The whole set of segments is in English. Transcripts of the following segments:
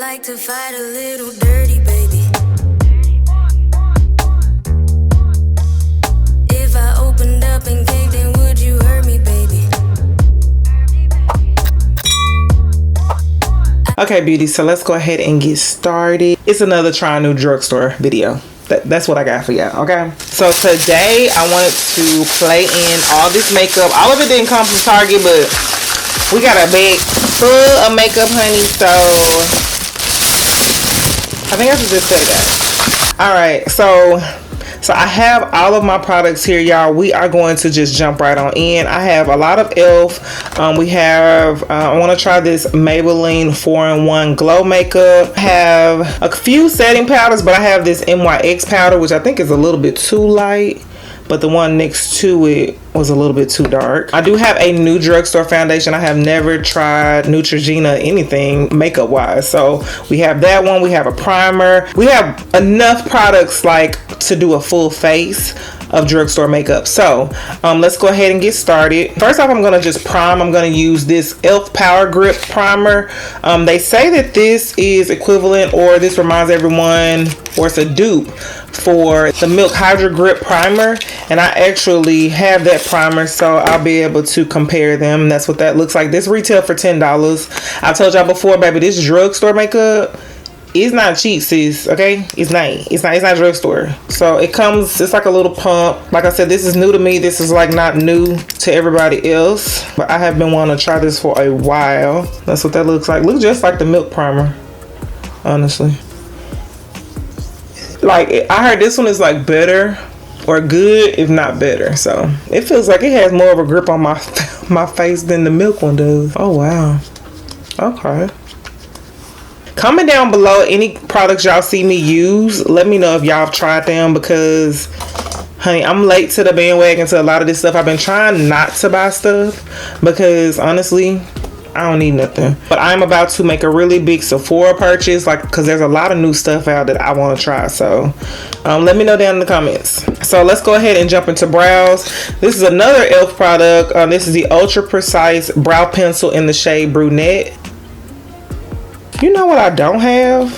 like to fight a little dirty, baby. If I opened up and caved in, would you hurt me, baby? Okay, beauty, so let's go ahead and get started. It's another try new drugstore video. That's what I got for y'all, okay? So today I wanted to play in all this makeup. All of it didn't come from Target, but we got a bag full of makeup, honey, so I think I should just set it out. All right, so I have all of my products here, y'all. We are going to just jump right on in. I have a lot of e.l.f. We have, I want to try this Maybelline 4-in-1 Glow Makeup. I have a few setting powders, but I have this NYX powder, which I think is a little bit too light. But the one next to it was a little bit too dark. I do have a new drugstore foundation. I have never tried Neutrogena anything makeup wise. So we have that one. We have a primer. We have enough products like to do a full face of drugstore makeup. So let's go ahead and get started. First off, I'm gonna just prime. I'm gonna use this e.l.f. Power Grip Primer. They say that this is equivalent, or this reminds everyone, or it's a dupe for the Milk Hydro Grip Primer, and I actually have that primer, so I'll be able to compare them. That's what that looks like. This retail for $10. I told y'all before, baby, this drugstore makeup is not cheap, sis. Okay, it's not drugstore. So it comes, it's like a little pump. Like I said, this is new to me. This is like not new to everybody else, but I have been wanting to try this for a while. That's what that looks like. Looks just like the Milk primer, honestly. Like, I heard this one is like better or good, if not better. So it feels like it has more of a grip on my face than the Milk one does. Oh wow. Okay. Comment down below any products y'all see me use. Let me know if y'all have tried them, because honey, I'm late to the bandwagon to a lot of this stuff. I've been trying not to buy stuff because honestly, I don't need nothing. But I'm about to make a really big Sephora purchase, like, because there's a lot of new stuff out that I want to try. So let me know down in the comments. So let's go ahead and jump into brows. This is another e.l.f. product. This is the Ultra Precise Brow Pencil in the shade Brunette. You know what I don't have?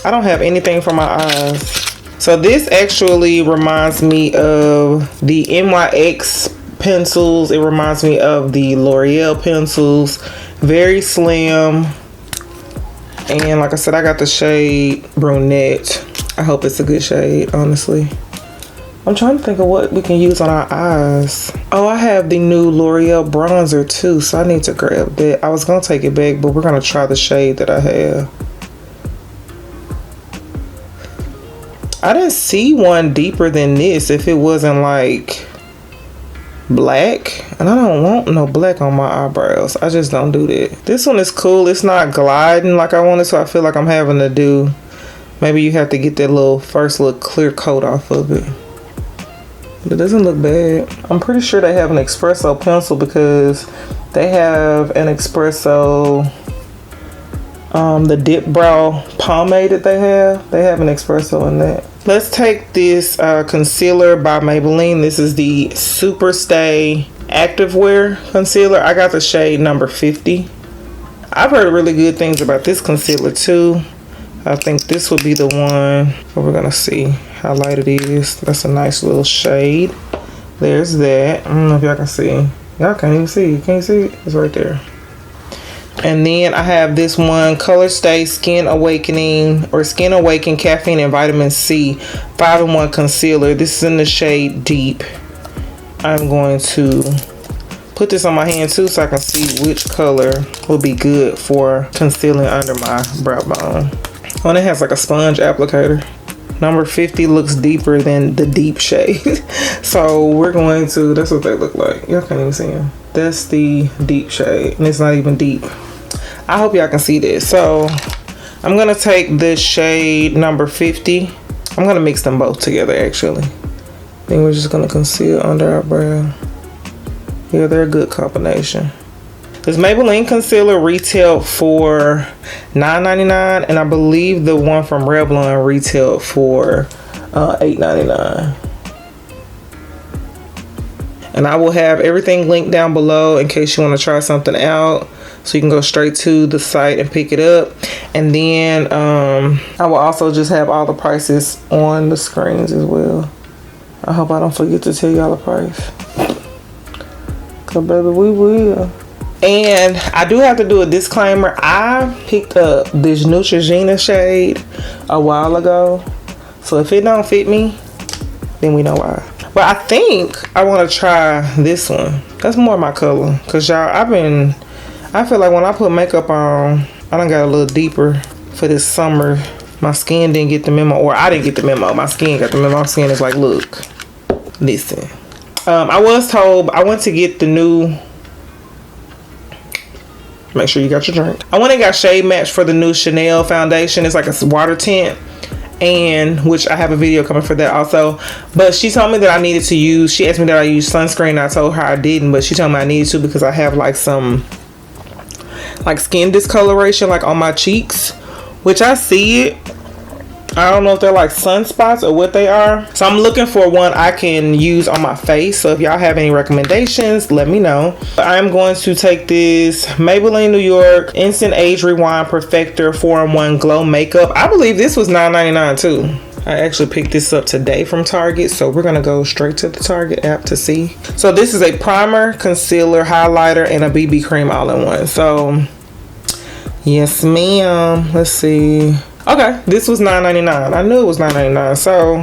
I don't have anything for my eyes. So this actually reminds me of the NYX pencils. It reminds me of the L'Oreal pencils. Very slim. And like I said, I got the shade Brunette. I hope it's a good shade, honestly. I'm trying to think of what we can use on our eyes. Oh, I have the new L'Oreal bronzer too, so I need to grab that. I was gonna take it back, but we're gonna try the shade that I have. I didn't see one deeper than this if it wasn't like black, and I don't want no black on my eyebrows. I just don't do that. This one is cool. It's not gliding like I wanted, so I feel like I'm having to do, maybe you have to get that first little clear coat off of it. But it doesn't look bad. I'm pretty sure they have an espresso pencil, because they have an espresso, the dip brow pomade that they have an espresso in that. Let's take this concealer by Maybelline. This is the Superstay Activewear Concealer. I got the shade number 50. I've heard really good things about this concealer too. I think this would be the one. We're gonna see how light it is. That's a nice little shade. There's that. I don't know if y'all can see. Y'all can't even see. Can you see it? It's right there. And then I have this one, Color Stay Skin Awakening, or Skin Awaken Caffeine and Vitamin C 5-in-1 Concealer. This is in the shade Deep. I'm going to put this on my hand too, so I can see which color will be good for concealing under my brow bone. Oh, and it has like a sponge applicator. Number 50 looks deeper than the deep shade. So we're going to, that's what they look like. Y'all can't even see them. That's the deep shade, and it's not even deep. I hope y'all can see this. So I'm gonna take this shade number 50. I'm gonna mix them both together actually. Then we're just gonna conceal under our brow. Yeah, they're a good combination. This Maybelline concealer retailed for $9.99, and I believe the one from Revlon retailed for $8.99. And I will have everything linked down below in case you want to try something out. so you can go straight to the site and pick it up. And then I will also just have all the prices on the screens as well. I hope I don't forget to tell y'all the price, cause baby, we will. And I do have to do a disclaimer. I picked up this Neutrogena shade a while ago, so if it don't fit me, then we know why. But I think I want to try this one. That's more my color, cause y'all, I feel like when I put makeup on, I done got a little deeper for this summer. My skin didn't get the memo, or I didn't get the memo. My skin got the memo. My skin is like, look, listen. I was told I went to get the new. Make sure you got your drink. I went and got shade match for the new Chanel foundation. It's like a water tint, and which I have a video coming for that also. But she told me that I needed to use, she asked me that I use sunscreen. I told her I didn't, but she told me I needed to because I have like some like skin discoloration like on my cheeks, which I see it. I don't know if they're like sunspots or what they are. So I'm looking for one I can use on my face. So if y'all have any recommendations, let me know. I'm going to take this Maybelline New York Instant Age Rewind Perfector 4-in-1 Glow Makeup. I believe this was $9.99 too. I actually picked this up today from Target. So we're going to go straight to the Target app to see. So this is a primer, concealer, highlighter, and a BB cream all in one. So yes ma'am. Let's see. Okay, this was $9.99. I knew it was $9.99. So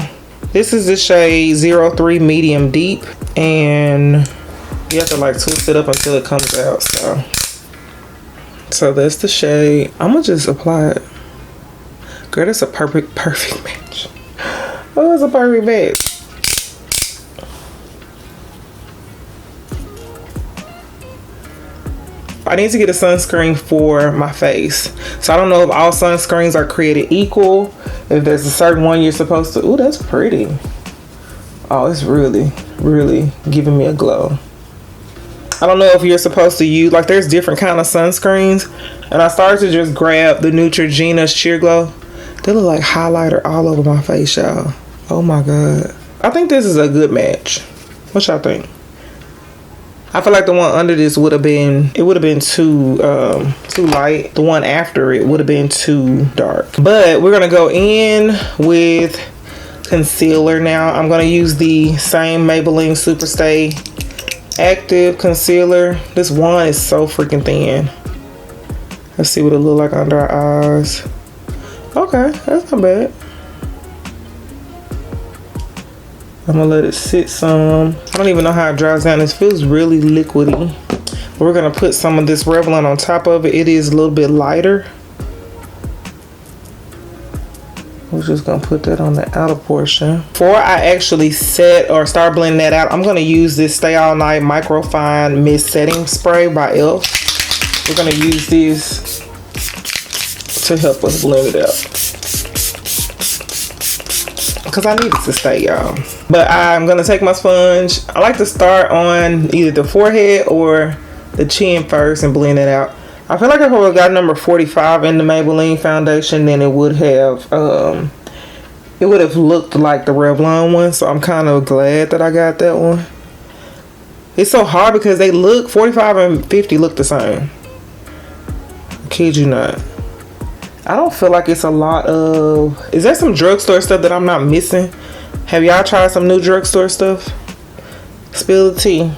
this is the shade 03 Medium Deep, and you have to like twist it up until it comes out. So that's the shade. I'm gonna just apply it. Girl, that's a perfect match. Oh, it's a perfect match. I need to get a sunscreen for my face. So I don't know if all sunscreens are created equal. If there's a certain one you're supposed to. Ooh, that's pretty. Oh, it's really, really giving me a glow. I don't know if you're supposed to use, like there's different kind of sunscreens. And I started to just grab the Neutrogena Sheer Glow. They look like highlighter all over my face, y'all. Oh my God. I think this is a good match. What y'all think? I feel like the one under this would have been, it would have been too light. The one after it would have been too dark. But we're gonna go in with concealer now. I'm gonna use the same Maybelline Superstay Active Concealer. This one is so freaking thin. Let's see what it look like under our eyes. Okay, that's not bad. I'm gonna let it sit some. I don't even know how it dries down. This feels really liquidy. We're gonna put some of this Revlon on top of it. It is a little bit lighter. We're just gonna put that on the outer portion. Before I actually set or start blending that out, I'm gonna use this Stay All Night Microfine Mist Setting Spray by e.l.f. We're gonna use this to help us blend it out, because I need it to stay, y'all. But I'm gonna take my sponge. I like to start on either the forehead or the chin first and blend it out. I feel like if I would have got number 45 in the Maybelline foundation, then it would have looked like the Revlon one. So I'm kind of glad that I got that one. It's so hard because they look, 45 and 50 look the same. I kid you not. I don't feel like it's a lot of... Is there some drugstore stuff that I'm not missing? Have y'all tried some new drugstore stuff? Spill the tea.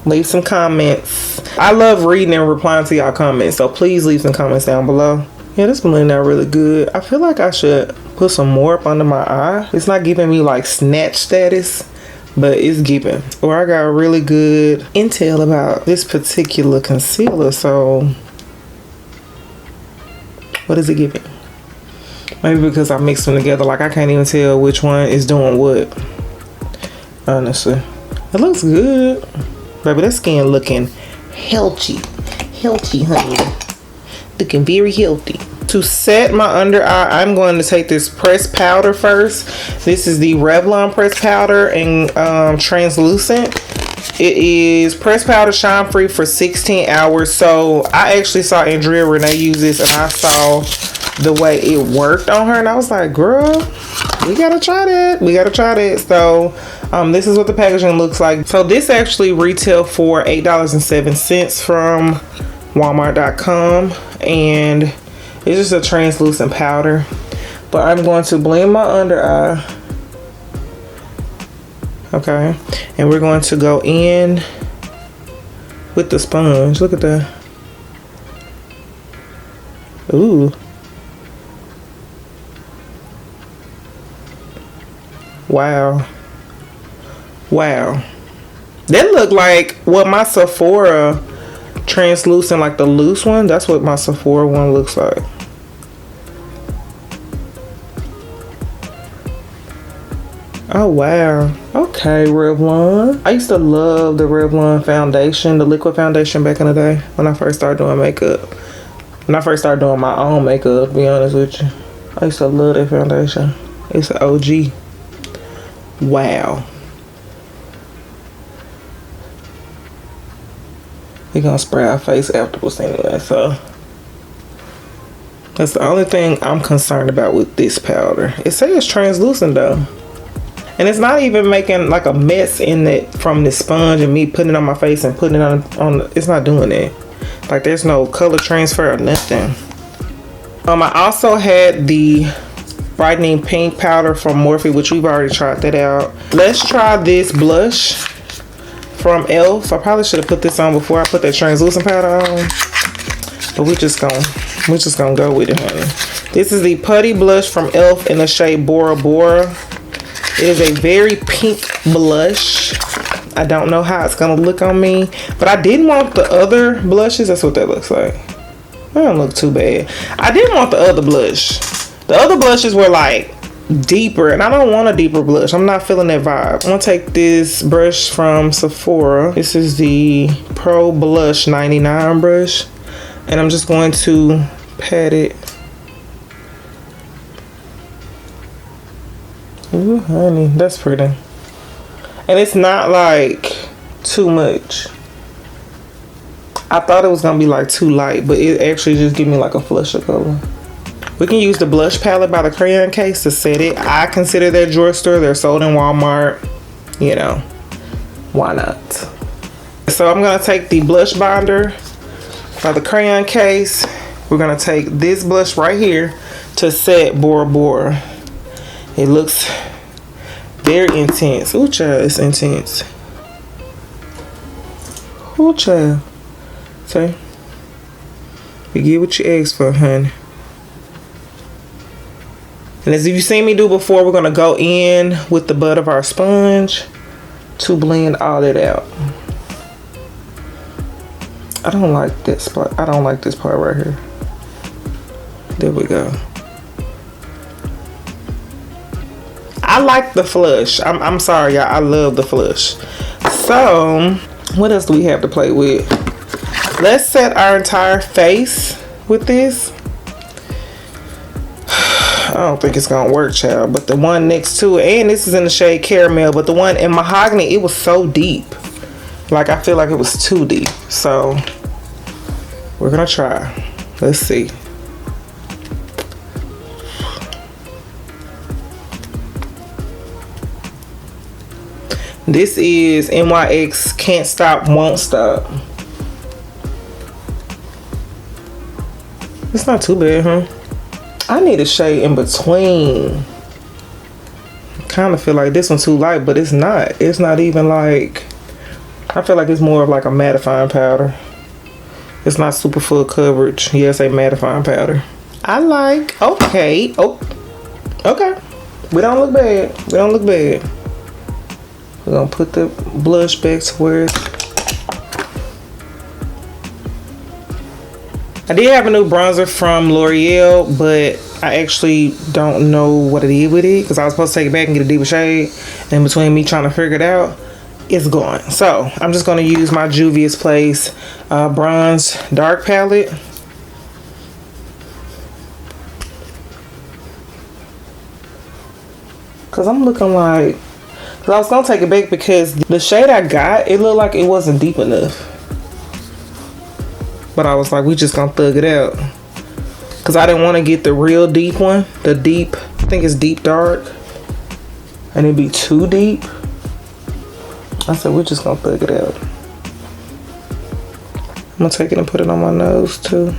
Leave some comments. I love reading and replying to y'all comments, so please leave some comments down below. Yeah, this blending out really good. I feel like I should put some more up under my eye. It's not giving me like snatch status, but it's giving. Or I got really good intel about this particular concealer, so... What is it giving? Maybe because I mixed them together. Like I can't even tell which one is doing what. Honestly. It looks good. Baby, that skin looking healthy. Healthy, honey. Looking very healthy. To set my under eye, I'm going to take this pressed powder first. This is the Revlon pressed powder and translucent. It is pressed powder shine free for 16 hours. So I actually saw Andrea Renee use this and I saw the way it worked on her and I was like, girl, we gotta try that. We gotta try that. So this is what the packaging looks like. So this actually retailed for $8.07 from Walmart.com, and it's just a translucent powder. But I'm going to blend my under eye. Okay, and we're going to go in with the sponge. Look at that. Ooh. Wow. Wow. That look like what my Sephora translucent, like the loose one. That's what my Sephora one looks like. Oh wow. Okay, Revlon. I used to love the Revlon foundation, the liquid foundation back in the day when I first started doing makeup. When I first started doing my own makeup, to be honest with you. I used to love that foundation. It's an OG. Wow. We're gonna spray our face afterwards anyway, so that's the only thing I'm concerned about with this powder. It says it's translucent though. And it's not even making like a mess in it from the sponge and me putting it on my face and putting it on it's not doing it. Like there's no color transfer or nothing. I also had the brightening pink powder from Morphe, which we've already tried that out. Let's try this blush from e.l.f. I probably should have put this on before I put that translucent powder on. But we're just gonna go with it, honey. This is the Putty blush from e.l.f. in the shade Bora Bora. It is a very pink blush. I don't know how it's gonna look on me, but I didn't want the other blushes. That's what that looks like. That don't look too bad. I didn't want the other blush. The other blushes were like deeper, and I don't want a deeper blush. I'm not feeling that vibe. I'm gonna take this brush from Sephora. This is the Pro Blush 99 brush, and I'm just going to pat it. Ooh, honey, that's pretty. And it's not like too much. I thought it was gonna be like too light, but it actually just gives me like a flush of color. We can use the blush palette by the Crayon Case to set it. I consider that drugstore. They're sold in Walmart. You know, why not? So I'm gonna take the blush binder by the Crayon Case. We're gonna take this blush right here to set Bora Bora. It looks very intense. Ooh, child, it's intense. Ooh, child. See? You get what you asked for, honey. And as you've seen me do before, we're gonna go in with the butt of our sponge to blend all that out. I don't like this part. I don't like this part right here. There we go. I like the flush. I'm sorry, y'all. I love the flush. So, what else do we have to play with? Let's set our entire face with this. I don't think it's gonna work, child. But the one next to it, and this is in the shade Caramel, but the one in Mahogany, it was so deep. Like, I feel like it was too deep. So, we're gonna try. Let's see. This is NYX Can't Stop, Won't Stop. It's not too bad, huh? I need a shade in between. I kind of feel like this one's too light, but it's not. It's not even like... I feel like it's more of like a mattifying powder. It's not super full coverage. Yeah, it's a mattifying powder. I like... Okay. Oh. Okay. We don't look bad. We don't look bad. We're gonna put the blush back to where it's... I did have a new bronzer from L'Oreal, but I actually don't know what it is with it because I was supposed to take it back and get a deeper shade. And between me trying to figure it out, it's gone. So I'm just gonna use my Juvia's Place bronze dark palette. Cause I'm looking like... I was gonna take it back because the shade I got, it looked like it wasn't deep enough. But I was like, we just gonna thug it out. Cause I didn't want to get the real deep one. The deep, I think it's deep dark. And it'd be too deep. I said, we're just gonna thug it out. gonna take it and put it on my nose too.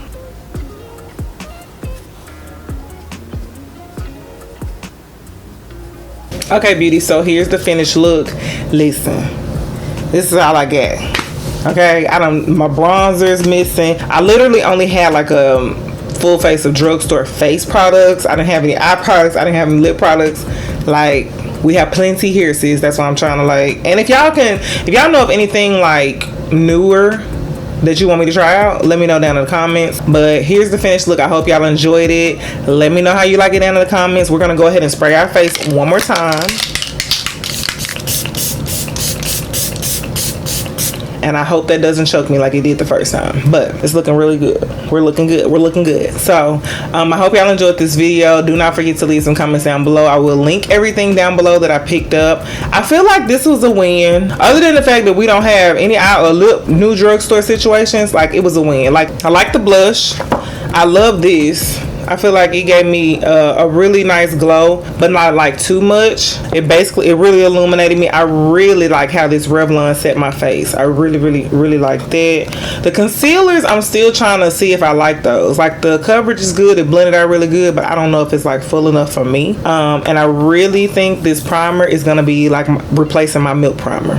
Okay, beauty, so here's the finished look. Listen, this is all I got. Okay, my bronzer is missing. I literally only had like a full face of drugstore face products. I didn't have any eye products. I didn't have any lip products. Like, we have plenty here, sis. That's why I'm trying to like. And if y'all know of anything like newer that you want me to try out, let me know down in the comments. But here's the finished look. I hope y'all enjoyed it. Let me know how you like it down in the comments. We're gonna go ahead and spray our face one more time. And I hope that doesn't choke me like it did the first time. But it's looking really good. We're looking good. We're looking good. So I hope y'all enjoyed this video. Do not forget to leave some comments down below. I will link everything down below that I picked up. I feel like this was a win. Other than the fact that we don't have any eye or lip new drugstore situations, like, it was a win. Like, I like the blush. I love this. I feel like it gave me a really nice glow, but not like too much. It really illuminated me. I really like how this Revlon set my face. I really like that. The concealers, I'm still trying to see if I like those. Like, the coverage is good. It blended out really good, but I don't know if it's like full enough for me. And I really think this primer is gonna be like replacing my milk primer.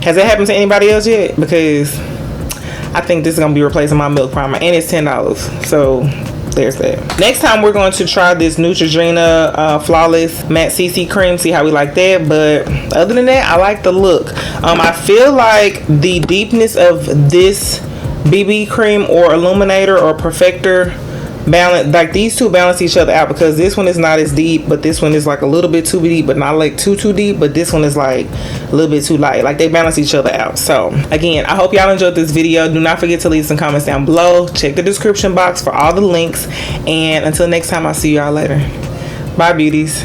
Has it happened to anybody else yet? Because I think this is gonna be replacing my milk primer, and it's $10. So there's that. Next time we're going to try this Neutrogena Flawless Matte CC Cream, see how we like that. But other than that, I like the look. I feel like the deepness of this BB cream or illuminator or perfector balance, like, these two balance each other out, because this one is not as deep, but this one is like a little bit too deep, but not like too deep. But this one is like a little bit too light. Like, they balance each other out. So again, I hope y'all enjoyed this video. Do not forget to leave some comments down below. Check the description box for all the links, and until next time, I'll see y'all later. Bye, beauties.